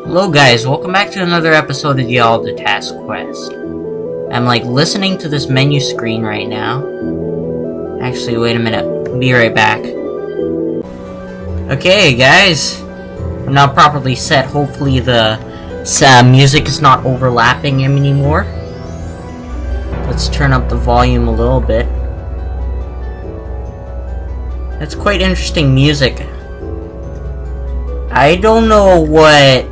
Hello guys, welcome back to another episode of the Task Quest. I'm like listening to this menu screen right now. Actually, wait a minute, I'll be right back. Okay guys, I'm now properly set. Hopefully the music is not overlapping anymore. Let's turn up the volume a little bit. That's quite interesting music. I don't know what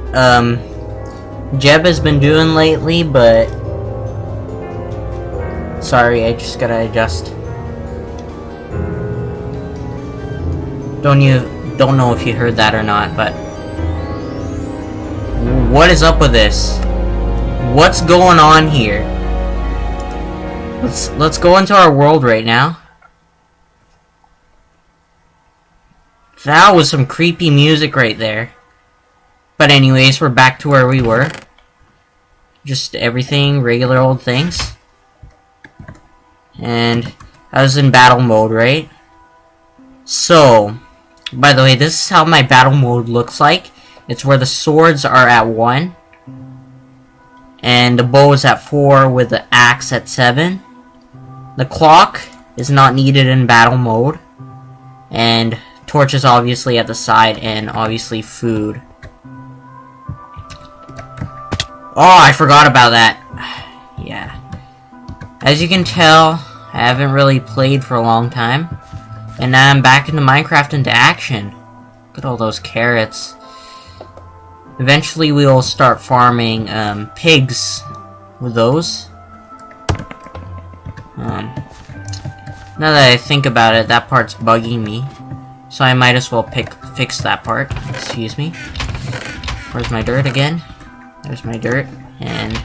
Jeb has been doing lately, but sorry, I just gotta adjust. Don't know if you heard that or not, but what is up with this? What's going on here? Let's go into our world right now. That was some creepy music right there. But anyways, we're back to where we were. Just everything, regular old things. And I was in battle mode, right? So, by the way, this is how my battle mode looks like. It's where the swords are at 1. And the bow is at 4 with the axe at 7. The clock is not needed in battle mode. And torches obviously at the side, and obviously food. Oh, I forgot about that. Yeah. As you can tell, I haven't really played for a long time. And now I'm back into Minecraft into action. Look at all those carrots. Eventually we will start farming pigs with those. Now that I think about it, that part's bugging me. So I might as well fix that part. Excuse me. Where's my dirt again? There's my dirt. And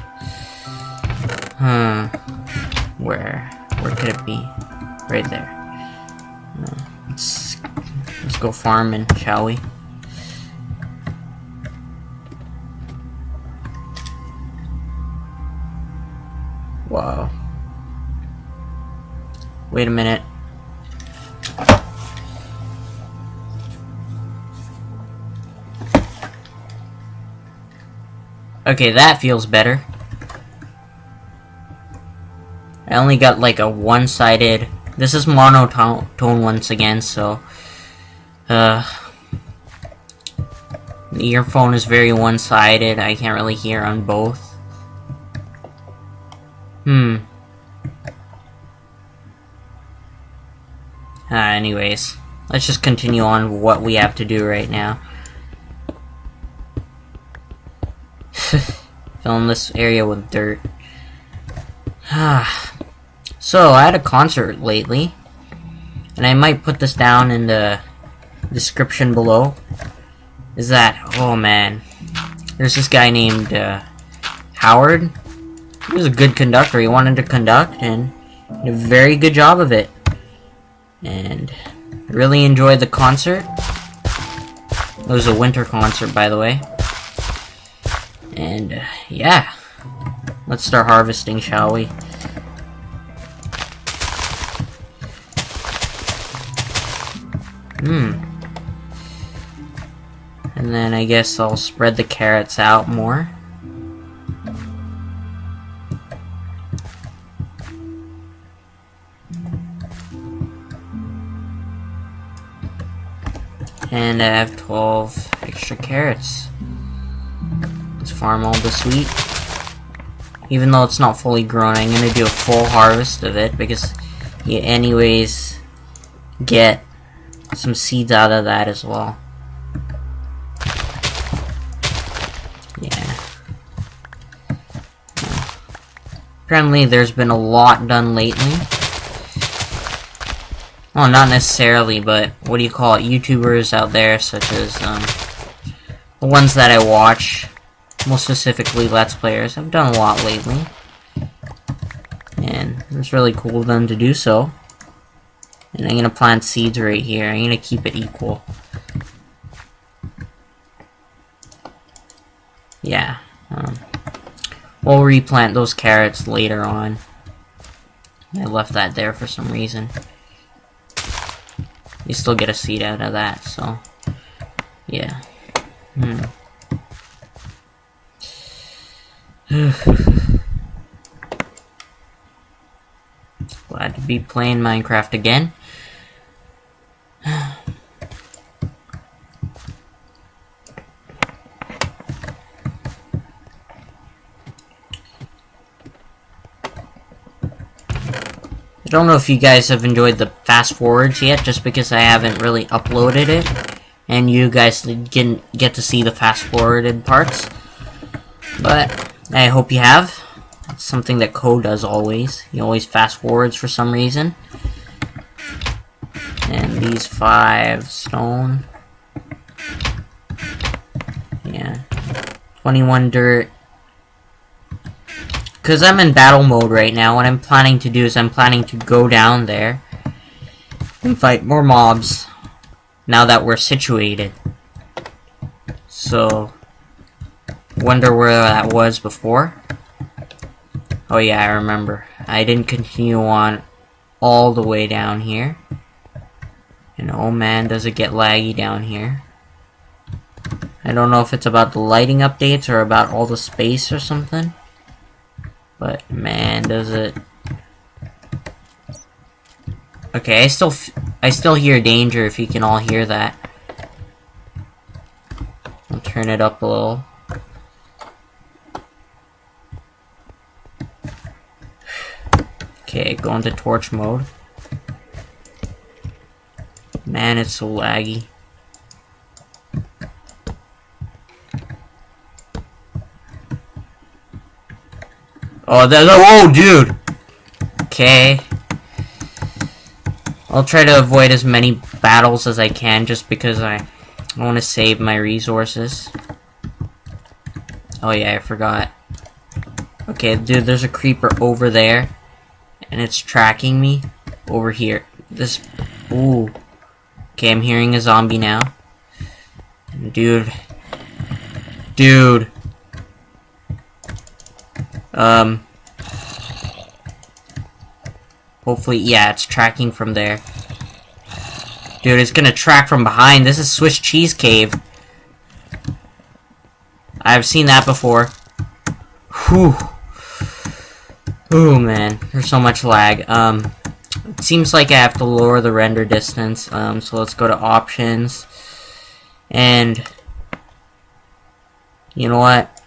where could it be? Right there. Let's go farming, shall we? Wow. Wait a minute. Okay, that feels better. I only got like a one-sided... This is monotone once again, so... the earphone is very one-sided. I can't really hear on both. Anyways, let's just continue on with what we have to do right now. Filling this area with dirt. So, I had a concert lately, and I might put this down in the description below. Is that, oh man, there's this guy named Howard. He was a good conductor. He wanted to conduct, and did a very good job of it. And I really enjoyed the concert. It was a winter concert, by the way. And, yeah. Let's start harvesting, shall we? And then I guess I'll spread the carrots out more. And I have 12 extra carrots. Let's farm all this wheat. Even though it's not fully grown, I'm gonna do a full harvest of it because you anyways get some seeds out of that as well. Yeah. Apparently there's been a lot done lately. Well, not necessarily, but what do you call it? YouTubers out there, such as the ones that I watch, most specifically Let's Players, have done a lot lately. And it's really cool of them to do so. And I'm gonna plant seeds right here. I'm gonna keep it equal. Yeah. We'll replant those carrots later on. I left that there for some reason. You still get a seed out of that, so... yeah. Glad to be playing Minecraft again. I don't know if you guys have enjoyed the fast forwards yet, just because I haven't really uploaded it, and you guys didn't get to see the fast forwarded parts. But I hope you have. It's something that Code does always. He always fast forwards for some reason. And these 5 stone. Yeah. 21 dirt. Because I'm in battle mode right now, what I'm planning to do is I'm planning to go down there and fight more mobs now that we're situated. So, wonder where that was before. Oh yeah, I remember. I didn't continue on all the way down here. And oh man, does it get laggy down here. I don't know if it's about the lighting updates or about all the space or something. But man, does it. Okay, I still hear danger, if you can all hear that. I'll turn it up a little. Okay, go into torch mode. Man, it's so laggy. Oh, oh, dude! Okay. I'll try to avoid as many battles as I can, just because I want to save my resources. Oh yeah, I forgot. Okay, dude, there's a creeper over there. And it's tracking me over here. This... Ooh. Okay, I'm hearing a zombie now. Dude. Dude. Hopefully, yeah, it's tracking from there. Dude, it's gonna track from behind. This is Swiss Cheese Cave. I've seen that before. Whew. Ooh, man. There's so much lag. It seems like I have to lower the render distance. So let's go to options. And... you know what?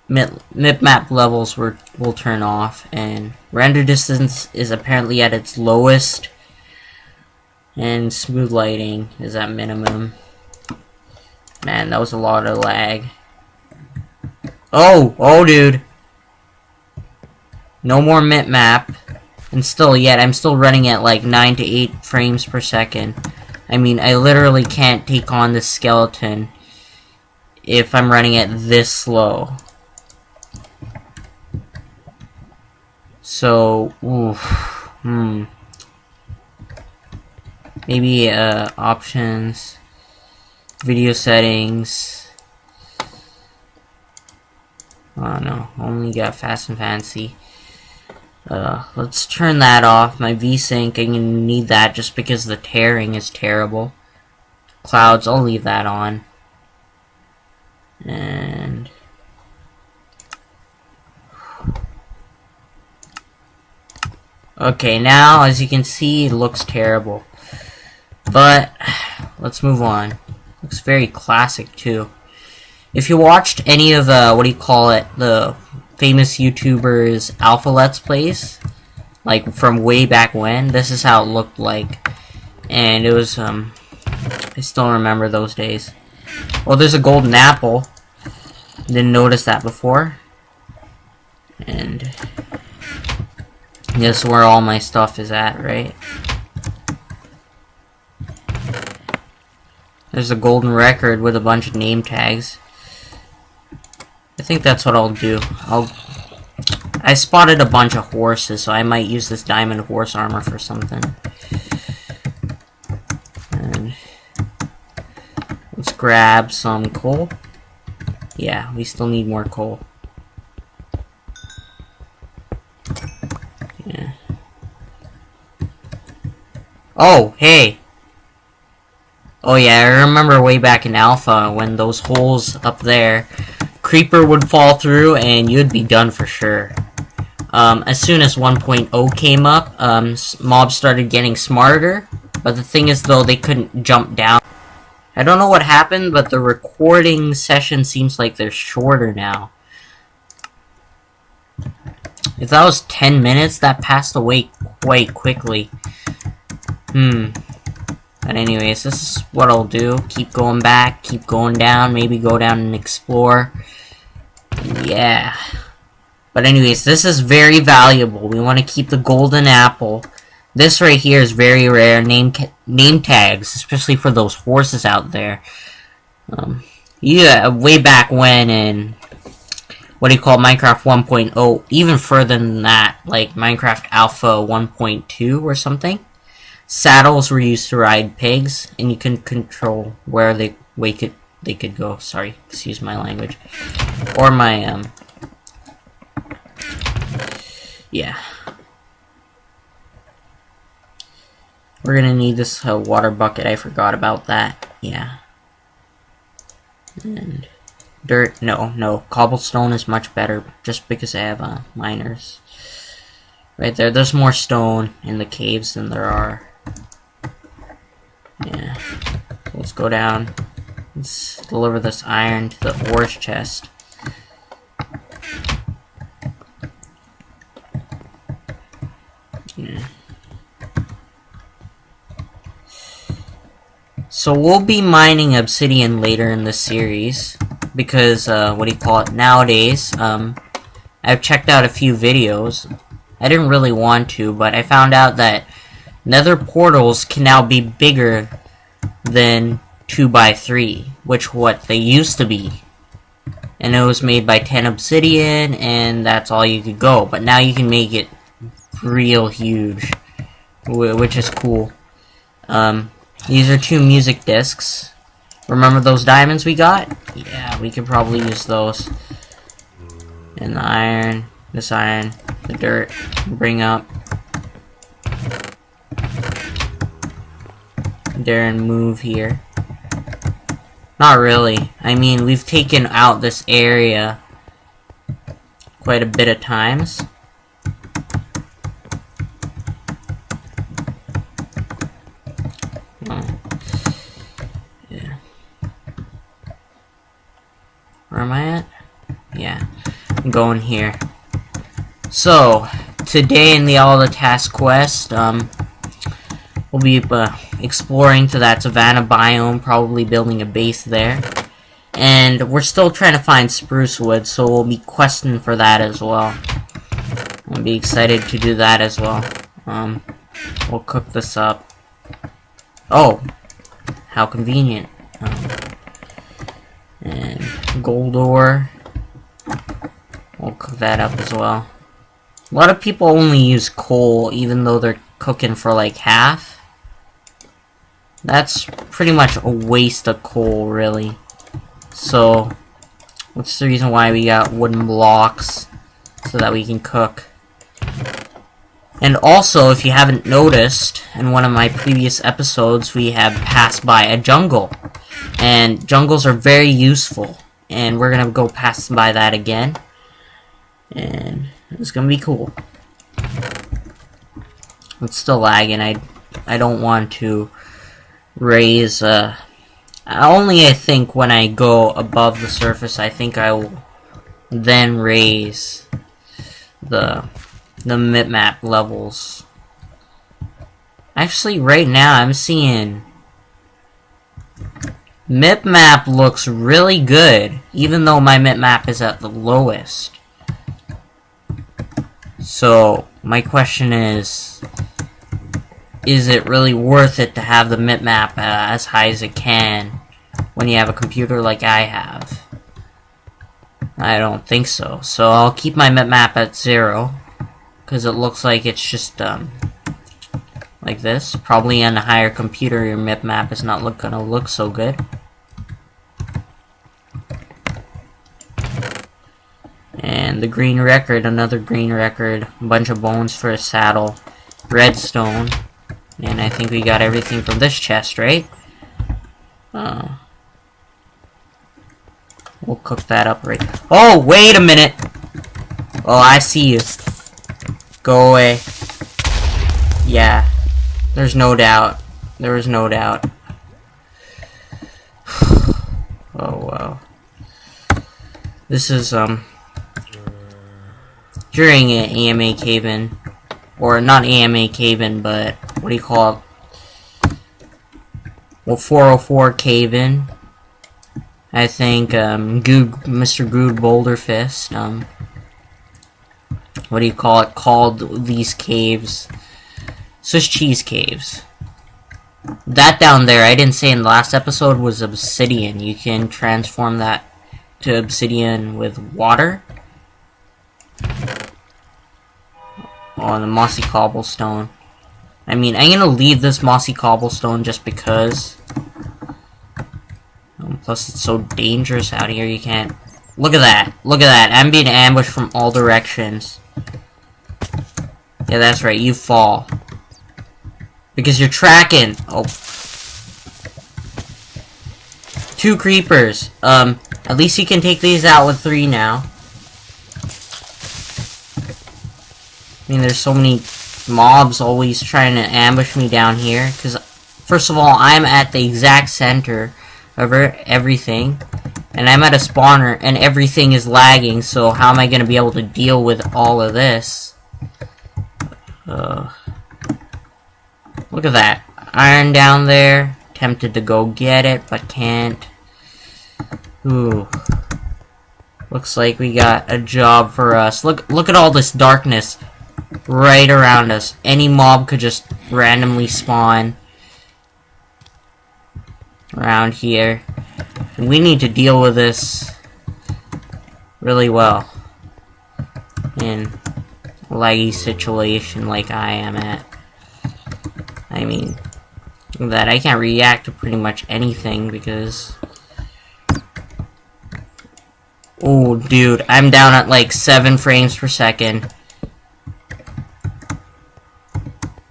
Map levels will turn off, and render distance is apparently at its lowest, and smooth lighting is at minimum. Man, that was a lot of lag. Oh dude, no more map, and still yet I'm still running at like 9 to 8 frames per second. I mean, I literally can't take on this skeleton if I'm running it this slow. So, oof, maybe, options, video settings, oh no, only got fast and fancy. Let's turn that off. My VSync, I'm gonna need that just because the tearing is terrible. Clouds, I'll leave that on. And... okay, now, as you can see, it looks terrible. But, let's move on. Looks very classic, too. If you watched any of the famous YouTubers' Alpha Let's Plays, like, from way back when, this is how it looked like. And it was, I still remember those days. Well, there's a golden apple. Didn't notice that before. And... this is where all my stuff is at, right? There's a golden record with a bunch of name tags. I think that's what I'll do. I spotted a bunch of horses, so I might use this diamond horse armor for something. And let's grab some coal. Yeah, we still need more coal. Yeah. Oh, hey! Oh yeah, I remember way back in Alpha when those holes up there creeper would fall through and you'd be done for sure. As soon as 1.0 came up, mobs started getting smarter, but the thing is though, they couldn't jump down. I don't know what happened, but the recording session seems like they're shorter now. If that was 10 minutes, that passed away quite quickly. But anyways, this is what I'll do. Keep going back, keep going down, maybe go down and explore. Yeah. But anyways, this is very valuable. We want to keep the golden apple. This right here is very rare. Name tags, especially for those horses out there. Yeah, way back when in Minecraft 1.0, even further than that, like Minecraft Alpha 1.2 or something. Saddles were used to ride pigs, and you can control where they could go. Sorry, excuse my language, or my yeah. We're gonna need this water bucket. I forgot about that. Yeah. And dirt. No. Cobblestone is much better, just because I have miners. Right there. There's more stone in the caves than there are. Yeah. Let's go down. Let's deliver this iron to the ore chest. Yeah. So we'll be mining obsidian later in this series, because, nowadays, I've checked out a few videos. I didn't really want to, but I found out that nether portals can now be bigger than 2x3, which what they used to be. And it was made by 10 obsidian, and that's all you could go. But now you can make it real huge, which is cool. These are 2 music discs. Remember those diamonds we got? Yeah, we could probably use those. And the iron, this iron, the dirt, bring up. There and move here. Not really. I mean, we've taken out this area quite a bit of times. Yeah. Where am I at? Yeah. I'm going here. So, today in all the task quest, we'll be exploring to that savanna biome, probably building a base there. And we're still trying to find spruce wood, so we'll be questing for that as well. I'll be excited to do that as well. We'll cook this up. Oh, how convenient. And gold ore. We'll cook that up as well. A lot of people only use coal, even though they're cooking for like half. That's pretty much a waste of coal, really. So, what's the reason why we got wooden blocks? So that we can cook. And also, if you haven't noticed, in one of my previous episodes, we have passed by a jungle. And jungles are very useful. And we're gonna go pass by that again. And it's gonna be cool. It's still lagging. I don't want to raise, only I think when I go above the surface, I think I will then raise the map levels. Actually, right now I'm seeing map looks really good, even though my map is at the lowest. So my question is it really worth it to have the map as high as it can when you have a computer like I have? I don't think so. So I'll keep my map at 0, because it looks like it's just like this. Probably on a higher computer your map is not gonna look so good. And the green record, another green record, a bunch of bones for a saddle, redstone, and I think we got everything from this chest, right? We'll cook that up right. Oh, wait a minute! Oh, I see you. Go away. Yeah. There's no doubt. There was no doubt. Oh, wow. This is, during an AMA cave-in. Or, not AMA cave-in, but, what do you call it? Well, 404 cave-in. I think, Mr. Good Boulder Fist, what do you call it? Called these caves Swiss cheese caves. That down there, I didn't say in the last episode, was obsidian. You can transform that to obsidian with water. Oh, the mossy cobblestone. I mean, I'm gonna leave this mossy cobblestone just because. Plus, it's so dangerous out here, you can't... Look at that! Look at that! I'm being ambushed from all directions. Yeah, that's right, you fall. Because you're tracking! Oh. 2 creepers. At least you can take these out with 3 now. I mean, there's so many mobs always trying to ambush me down here. Because, first of all, I'm at the exact center of everything. And I'm at a spawner, and everything is lagging, so how am I going to be able to deal with all of this? Look at that. Iron down there. Tempted to go get it, but can't. Ooh. Looks like we got a job for us. Look at all this darkness right around us. Any mob could just randomly spawn around here. And we need to deal with this really well in a laggy situation like I am at. I mean, that I can't react to pretty much anything because... Oh, dude, I'm down at like 7 frames per second.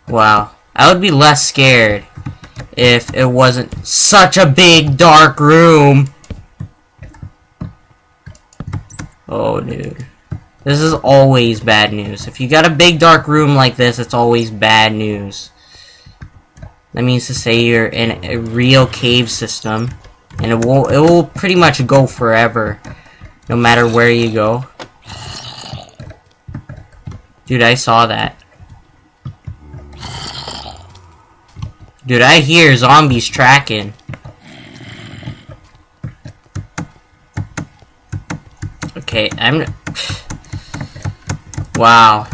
Wow. I would be less scared if it wasn't such a big dark room. Oh, dude. This is always bad news. If you got a big dark room like this, it's always bad news. That means to say you're in a real cave system, and it will pretty much go forever, no matter where you go. Dude, I saw that. Dude, I hear zombies tracking. Okay, wow.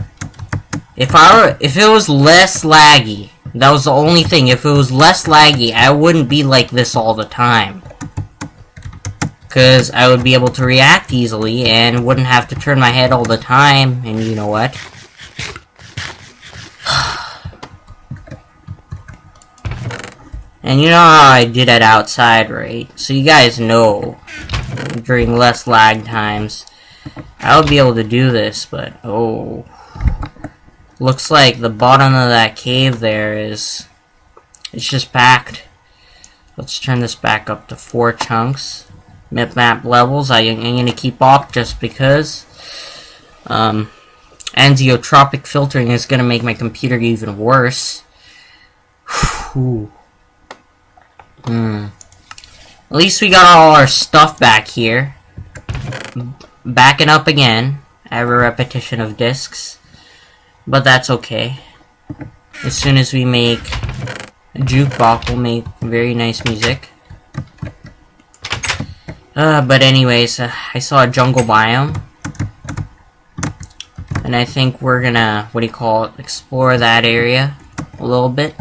If it was less laggy, that was the only thing. If it was less laggy, I wouldn't be like this all the time. Because I would be able to react easily and wouldn't have to turn my head all the time. And you know what? And you know how I did it outside, right? So you guys know, during less lag times, I would be able to do this, but oh. Looks like the bottom of that cave there it's just packed. Let's turn this back up to 4 chunks. Map levels, I'm gonna keep off just because. Anisotropic filtering is gonna make my computer even worse. Whew. At least we got all our stuff back here. Backing up again. I have a repetition of discs. But that's okay. As soon as we make a jukebox, we'll make very nice music. But anyways, I saw a jungle biome. And I think we're gonna, explore that area a little bit.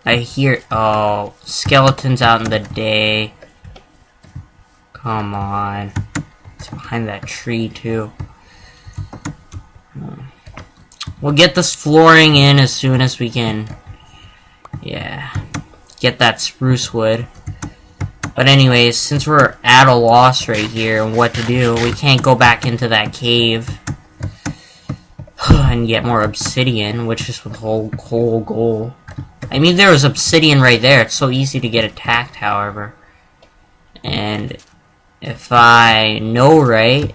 I hear, oh, skeletons out in the day. Come on. It's behind that tree, too. We'll get this flooring in as soon as we can. Yeah. Get that spruce wood. But anyways, since we're at a loss right here and what to do, we can't go back into that cave and get more obsidian, which is the whole goal. I mean, there was obsidian right there. It's so easy to get attacked, however. And if I know right,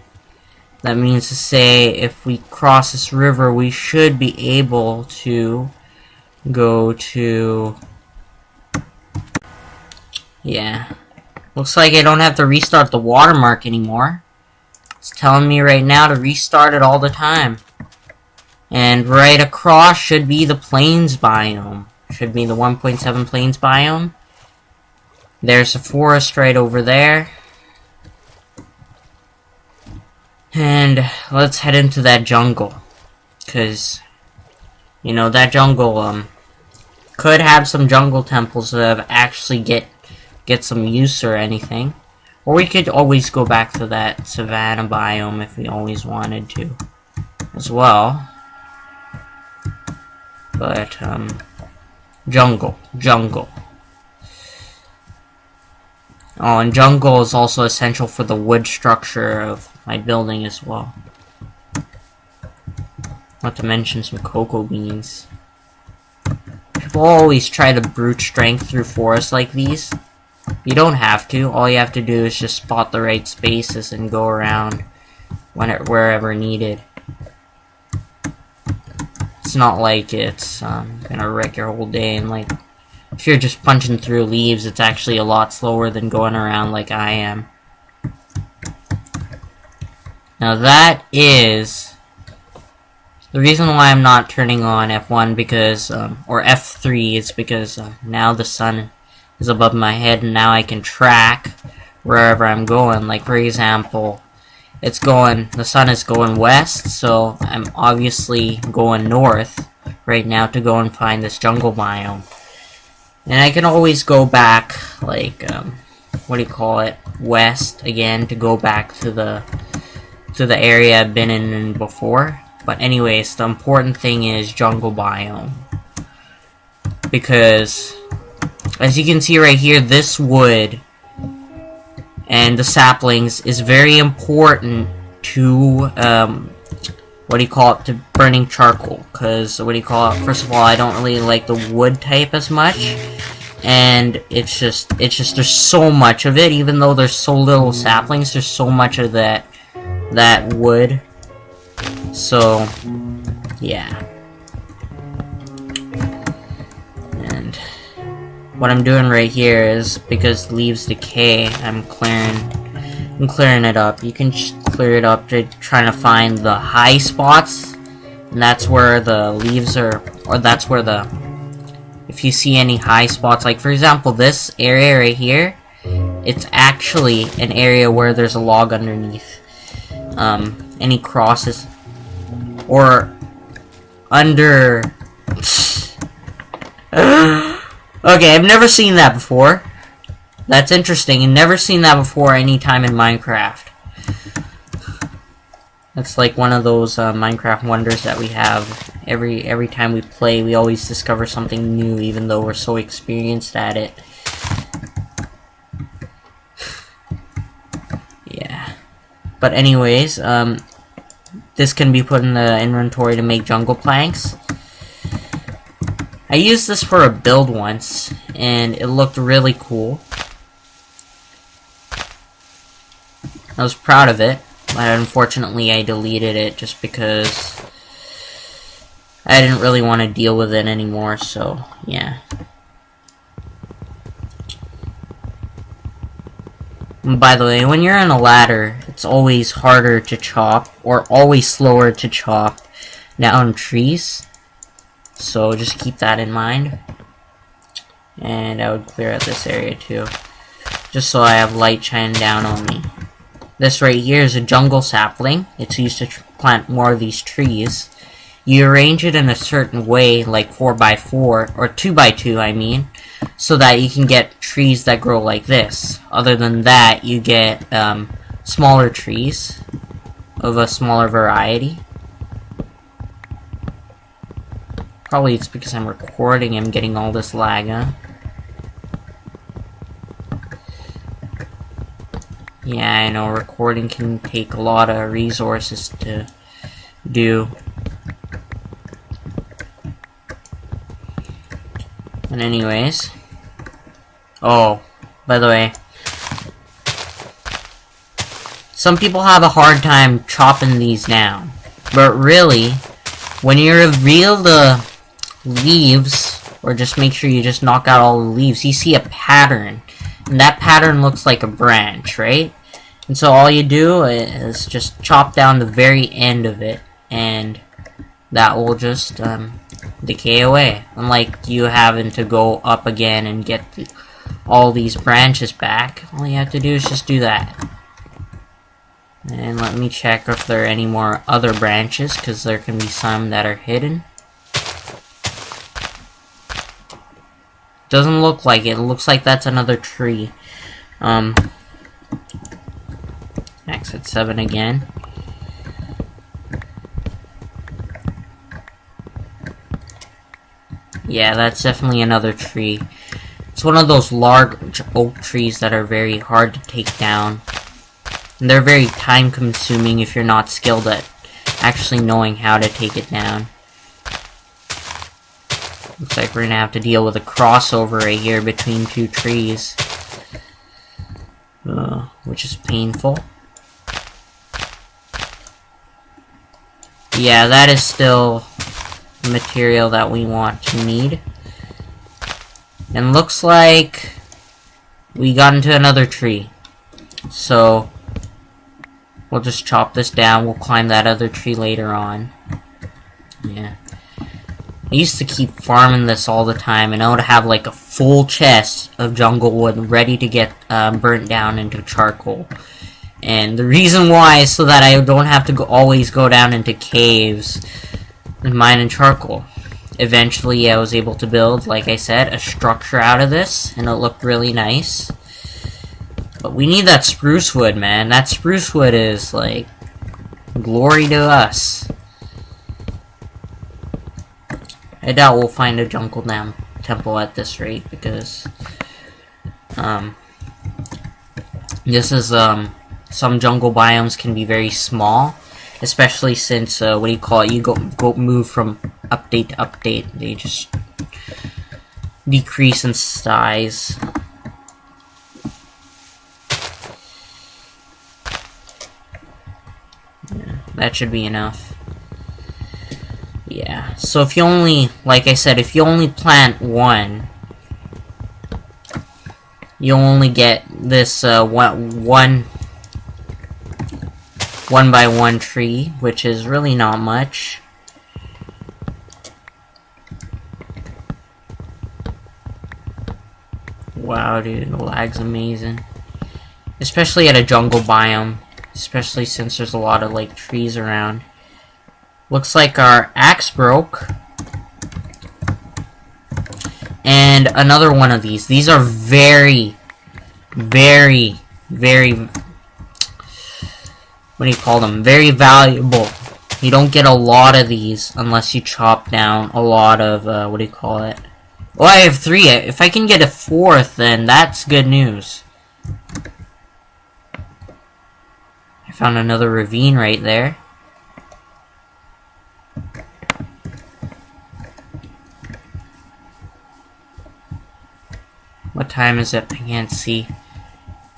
that means to say if we cross this river, we should be able to go to... Yeah. Looks like I don't have to restart the watermark anymore. It's telling me right now to restart it all the time. And right across should be the plains biome. Should be the 1.7 plains biome. There's a forest right over there. And let's head into that jungle. Because, you know, that jungle could have some jungle temples that actually get some use or anything. Or we could always go back to that savanna biome if we always wanted to as well. But, jungle. Oh, and jungle is also essential for the wood structure of my building as well. Not to mention some cocoa beans. People always try to brute strength through forests like these. You don't have to. All you have to do is just spot the right spaces and go around wherever needed. It's not like it's gonna wreck your whole day, and like if you're just punching through leaves, it's actually a lot slower than going around like I am. Now that is the reason why I'm not turning on F1 because, or F3 is because now the sun is above my head and now I can track wherever I'm going. Like for example, the sun is going west, so I'm obviously going north right now to go and find this jungle biome. And I can always go back, like, west again to go back to the area I've been in before. But anyways, the important thing is jungle biome. Because, as you can see right here, this wood and the saplings is very important to, to burning charcoal. Because, first of all, I don't really like the wood type as much. And it's just, there's so much of it, even though there's so little saplings, there's so much of that wood. So, yeah. And what I'm doing right here is, because leaves decay, I'm clearing it up. You can just clear it up to trying to find the high spots, and that's where the leaves are, or that's where if you see any high spots, like for example this area right here, it's actually an area where there's a log underneath. Any crosses or under okay, I've never seen that before. That's interesting. I've never seen that before any time in Minecraft. That's like one of those Minecraft wonders that we have. Every time we play, we always discover something new, even though we're so experienced at it. Yeah. But anyways, this can be put in the inventory to make jungle planks. I used this for a build once, and it looked really cool. I was proud of it, but unfortunately I deleted it just because I didn't really want to deal with it anymore, so yeah. And by the way, when you're on a ladder, it's always harder to chop, or always slower to chop down trees. So just keep that in mind. And I would clear out this area too, just so I have light shining down on me. This right here is a jungle sapling. It's used to plant more of these trees. You arrange it in a certain way, like 4x4, or 2x2 I mean, so that you can get trees that grow like this. Other than that, you get smaller trees of a smaller variety. Probably it's because I'm recording and getting all this lag, huh? Yeah, I know recording can take a lot of resources to do. And anyways, oh, by the way, some people have a hard time chopping these down. But really, when you reveal the leaves, or just make sure you just knock out all the leaves, you see a pattern. And that pattern looks like a branch, right? And so all you do is just chop down the very end of it, and that will just decay away. Unlike you having to go up again and get all these branches back, all you have to do is just do that. And let me check if there are any more other branches, because there can be some that are hidden. Doesn't look like it. It looks like that's another tree. Max at 7 again. Yeah, that's definitely another tree. It's one of those large oak trees that are very hard to take down. And they're very time consuming if you're not skilled at actually knowing how to take it down. Looks like we're gonna have to deal with a crossover right here between two trees. Which is painful. Yeah, that is still the material that we want to need. And looks like we got into another tree. So we'll just chop this down. We'll climb that other tree later on. Yeah. I used to keep farming this all the time, and I would have like a full chest of jungle wood ready to get burnt down into charcoal. And the reason why is so that I don't have to always go down into caves and mine in charcoal. Eventually I was able to build, like I said, a structure out of this, and it looked really nice. But we need that spruce wood, man. That spruce wood is like glory to us. I doubt we'll find a jungle temple at this rate, because this is some jungle biomes can be very small, especially since what do you call it? You go move from update to update. They just decrease in size. Yeah, that should be enough. Yeah, so if you only, like I said, if you only plant one, you'll only get this one by one tree, which is really not much. Wow, dude, the lag's amazing. Especially at a jungle biome, especially since there's a lot of like trees around. Looks like our axe broke. And another one of these. These are very, very, very, what do you call them? Very valuable. You don't get a lot of these unless you chop down a lot of, what do you call it? Oh, I have 3. If I can get a 4th, then that's good news. I found another ravine right there. What time is it? I can't see.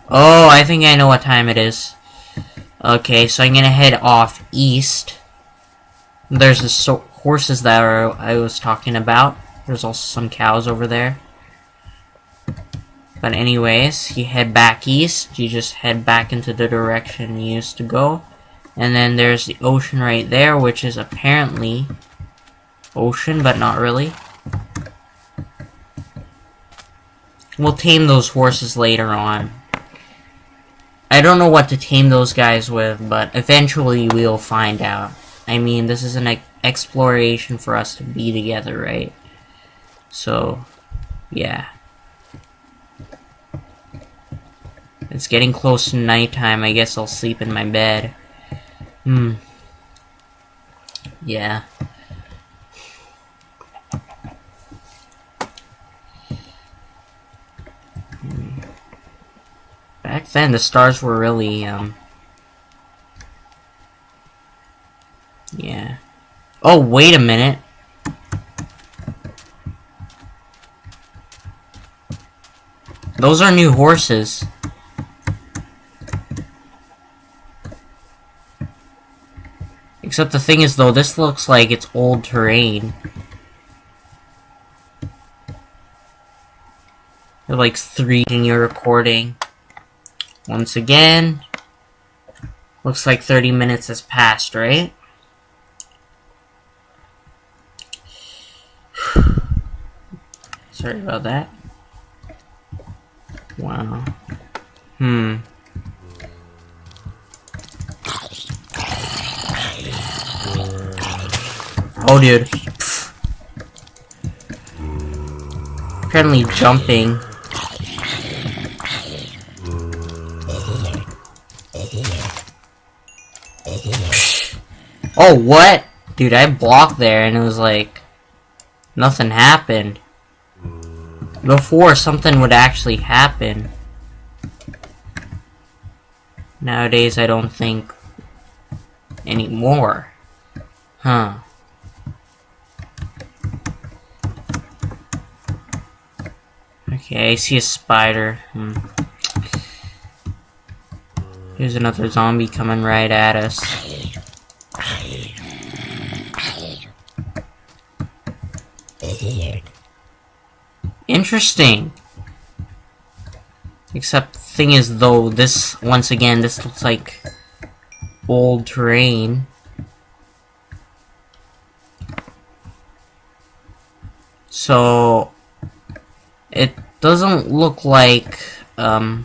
Oh, I think I know what time it is. Okay, so I'm gonna head off east. There's the horses that I was talking about. There's also some cows over there. But anyways, you head back east. You just head back into the direction you used to go. And then there's the ocean right there, which is apparently ocean, but not really. We'll tame those horses later on. I don't know what to tame those guys with, but eventually we'll find out. I mean, this is an exploration for us to be together, right? So, yeah. It's getting close to nighttime. I guess I'll sleep in my bed. Yeah. Back then, the stars were really, yeah. Oh, wait a minute. Those are new horses. Except the thing is, though, this looks like it's old terrain. You're like 3 in your recording. Once again, looks like 30 minutes has passed, right? Sorry about that. Wow. Oh, dude. Apparently jumping. Oh, what? Dude, I blocked there and it was like nothing happened. Before, something would actually happen. Nowadays, I don't think anymore. Huh. Okay, I see a spider. Here's another zombie coming right at us. Interesting. Except the thing is, though, this, once again, this looks like old terrain. So it doesn't look like our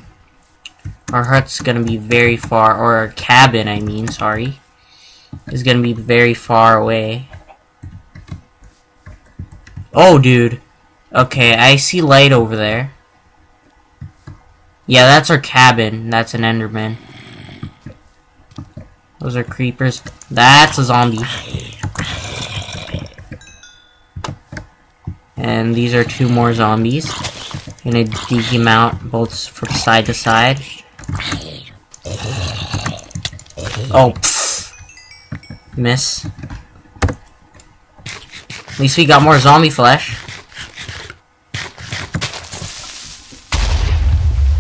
hut's gonna be very far, or our cabin, I mean, sorry, is gonna be very far away. Oh, dude. Okay, I see light over there. Yeah, that's our cabin. That's an Enderman. Those are creepers. That's a zombie. And these are 2 more zombies. Gonna dig him out both from side to side. Oh, pfft. Miss. At least we got more zombie flesh.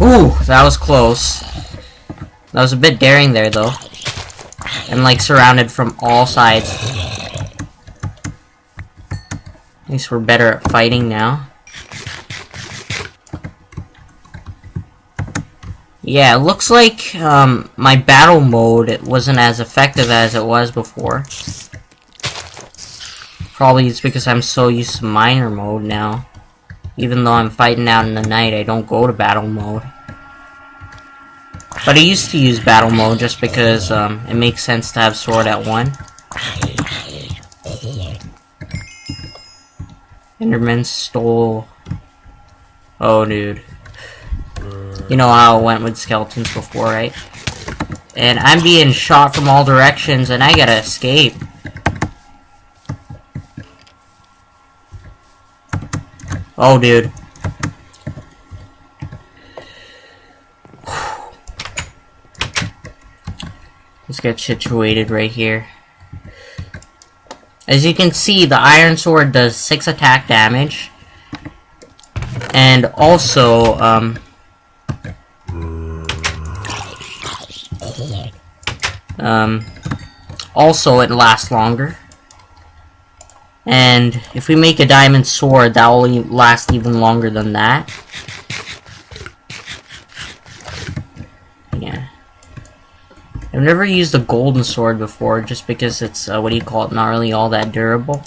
Ooh, that was close. That was a bit daring there, though. And, like, surrounded from all sides. At least we're better at fighting now. Yeah, it looks like my battle mode wasn't as effective as it was before. Probably it's because I'm so used to miner mode now. Even though I'm fighting out in the night, I don't go to battle mode. But I used to use battle mode just because it makes sense to have sword at 1. Enderman stole... Oh, dude. You know how it went with skeletons before, right? And I'm being shot from all directions and I gotta escape. Oh, dude. Let's get situated right here. As you can see, the iron sword does 6 attack damage. And also, also it lasts longer. And if we make a diamond sword, that will last even longer than that. Yeah. I've never used a golden sword before, just because it's, what do you call it, not really all that durable.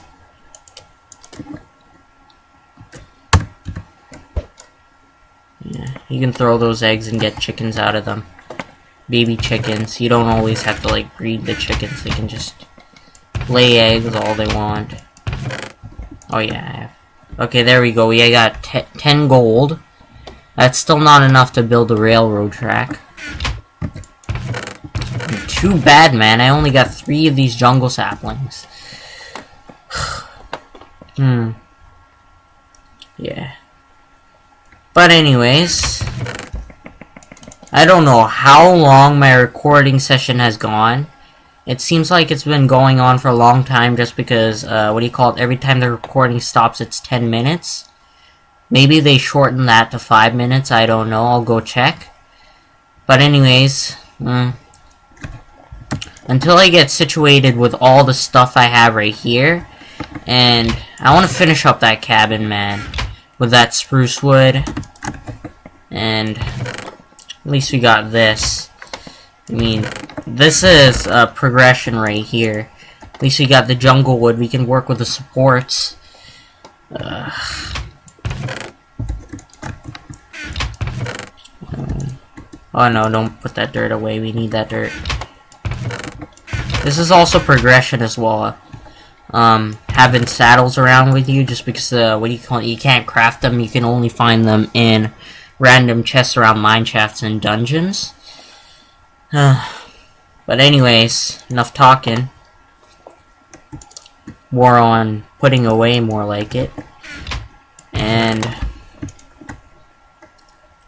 Yeah, you can throw those eggs and get chickens out of them. Baby chickens. You don't always have to, like, breed the chickens. They can just lay eggs all they want. Oh, yeah, I have. Okay, there we go. I got 10 gold. That's still not enough to build a railroad track. Too bad, man. I only got 3 of these jungle saplings. Yeah. But anyways, I don't know how long my recording session has gone. It seems like it's been going on for a long time just because, what do you call it, every time the recording stops it's 10 minutes. Maybe they shortened that to 5 minutes, I don't know, I'll go check. But anyways, until I get situated with all the stuff I have right here. And I want to finish up that cabin, man, with that spruce wood. And at least we got this. I mean, this is a progression right here. At least we got the jungle wood. We can work with the supports. Oh no, don't put that dirt away. We need that dirt. This is also progression as well. Having saddles around with you, just because, what do you call it? You can't craft them. You can only find them in random chests around mine shafts and dungeons. But anyways, enough talking. More on putting away, more like it. And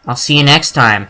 I'll see you next time.